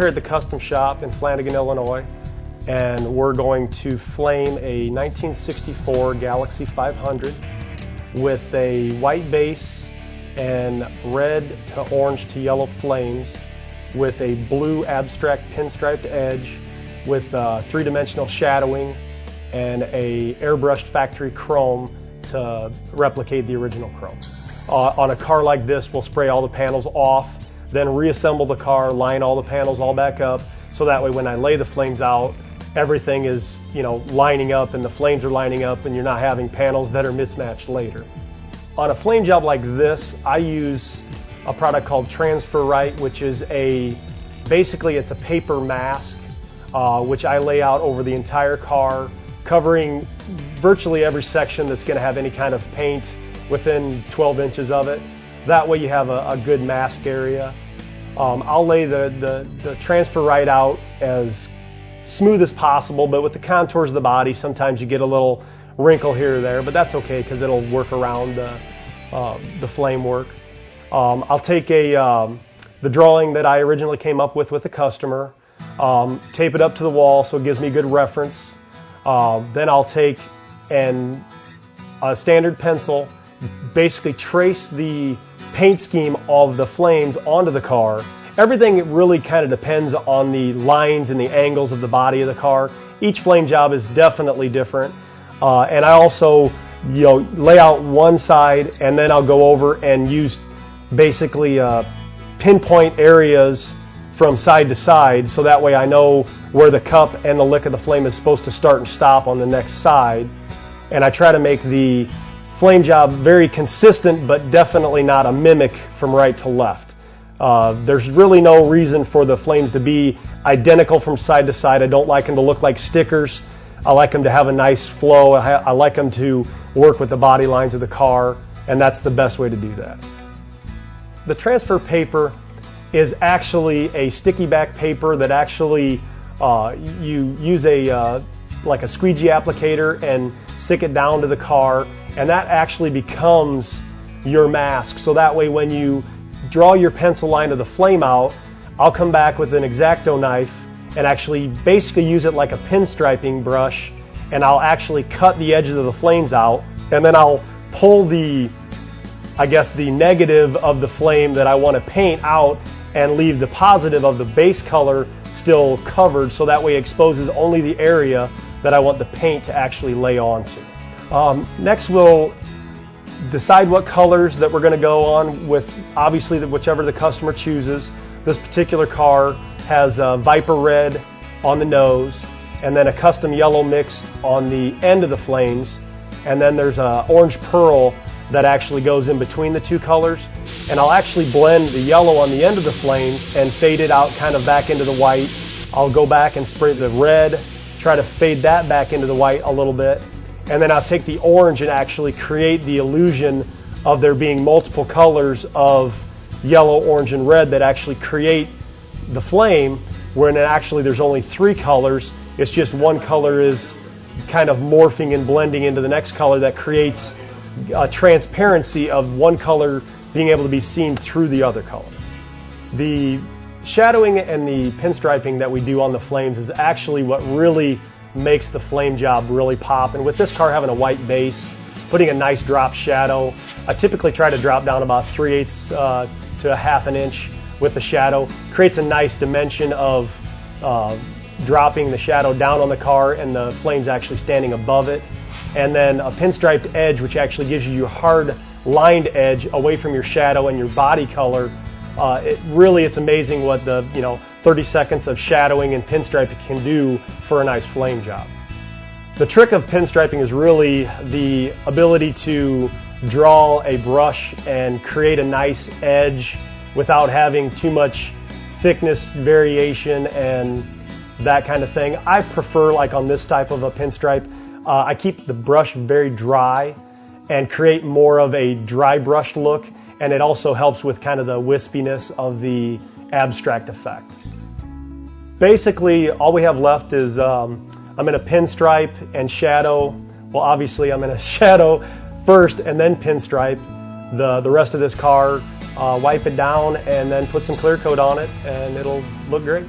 here at the custom shop in Flanagan, Illinois, and we're going to flame a 1964 Galaxy 500 with a white base and red to orange to yellow flames with a blue abstract pinstriped edge with three-dimensional shadowing and a airbrushed factory chrome to replicate the original chrome. On a car like this, we'll spray all the panels off, then reassemble the car, line all the panels all back up, so that way when I lay the flames out, everything is, lining up and the flames are lining up and you're not having panels that are mismatched later. On a flame job like this, I use a product called Transfer Right, which is basically it's a paper mask, which I lay out over the entire car, covering virtually every section that's going to have any kind of paint within 12 inches of it. That way you have a good mask area. I'll lay the Transfer Right out as smooth as possible, but with the contours of the body, sometimes you get a little wrinkle here or there, but that's okay because it'll work around the flame work. I'll take the drawing that I originally came up with the customer, tape it up to the wall so it gives me good reference. Then I'll take a standard pencil, basically trace the paint scheme of the flames onto the car. Everything really kind of depends on the lines and the angles of the body of the car. Each flame job is definitely different. And I also lay out one side and then I'll go over and use basically pinpoint areas from side to side, so that way I know where the cup and the lick of the flame is supposed to start and stop on the next side. And I try to make the flame job very consistent, but definitely not a mimic from right to left. There's really no reason for the flames to be identical from side to side. I don't like them to look like stickers. I like them to have a nice flow. I like them to work with the body lines of the car, and that's the best way to do that. The transfer paper is actually a sticky back paper that actually you use like a squeegee applicator and stick it down to the car, and that actually becomes your mask. So that way when you draw your pencil line of the flame out, I'll come back with an X-Acto knife and actually basically use it like a pinstriping brush, and I'll actually cut the edges of the flames out, and then I'll pull the negative of the flame that I want to paint out and leave the positive of the base color still covered, so that way it exposes only the area that I want the paint to actually lay onto. Next we'll decide what colors that we're going to go on with, obviously whichever the customer chooses. This particular car has Viper Red on the nose, and then a custom yellow mix on the end of the flames, and then there's a orange pearl that actually goes in between the two colors. And I'll actually blend the yellow on the end of the flames and fade it out kind of back into the white. I'll go back and spray the red, try to fade that back into the white a little bit. And then I'll take the orange and actually create the illusion of there being multiple colors of yellow, orange, and red that actually create the flame, when actually there's only three colors. It's just one color is kind of morphing and blending into the next color that creates a transparency of one color being able to be seen through the other color. The shadowing and the pinstriping that we do on the flames is actually what really makes the flame job really pop. And with this car having a white base, putting a nice drop shadow, I typically try to drop down about 3/8 to a half an inch with the shadow. Creates a nice dimension of dropping the shadow down on the car and the flames actually standing above it. And then a pinstriped edge, which actually gives you your hard lined edge away from your shadow and your body color. It's amazing what the 30 seconds of shadowing and pinstriping can do for a nice flame job. The trick of pinstriping is really the ability to draw a brush and create a nice edge without having too much thickness variation and that kind of thing. I prefer, like on this type of a pinstripe, I keep the brush very dry and create more of a dry brush look, and it also helps with kind of the wispiness of the abstract effect. Basically, all we have left is I'm going to pinstripe and shadow. Well, obviously I'm going to shadow first and then pinstripe the rest of this car, wipe it down, and then put some clear coat on it, and it'll look great.